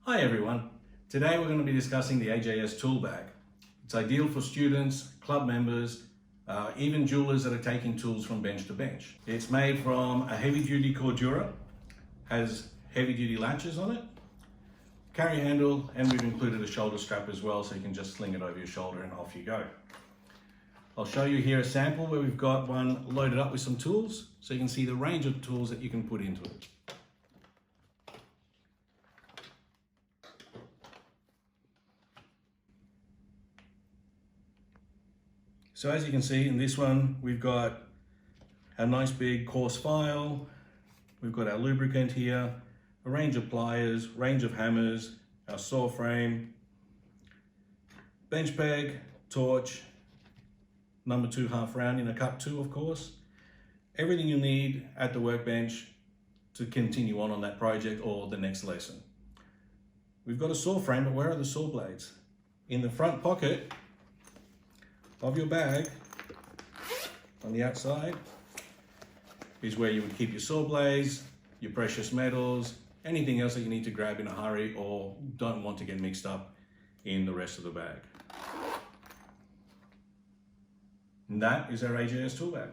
Hi everyone. Today we're going to be discussing the AJS Tool Bag. It's ideal for students, club members, even jewelers that are taking tools from bench to bench. It's made from a heavy-duty cordura, has heavy-duty latches on it, carry handle, and we've included a shoulder strap as well so you can just sling it over your shoulder and off you go. I'll show you here a sample where we've got one loaded up with some tools so you can see the range of tools that you can put into it. So as you can see in this one, we've got a nice big coarse file, we've got our lubricant here, a range of pliers, range of hammers, our saw frame, bench peg, torch, number 2 half round in a cut 2 of course, everything you need at the workbench to continue on that project or the next lesson. We've got a saw frame, but where are the saw blades? In the front pocket of your bag, on the outside, is where you would keep your saw blades, your precious metals, anything else that you need to grab in a hurry or don't want to get mixed up in the rest of the bag. And that is our AJS tool bag.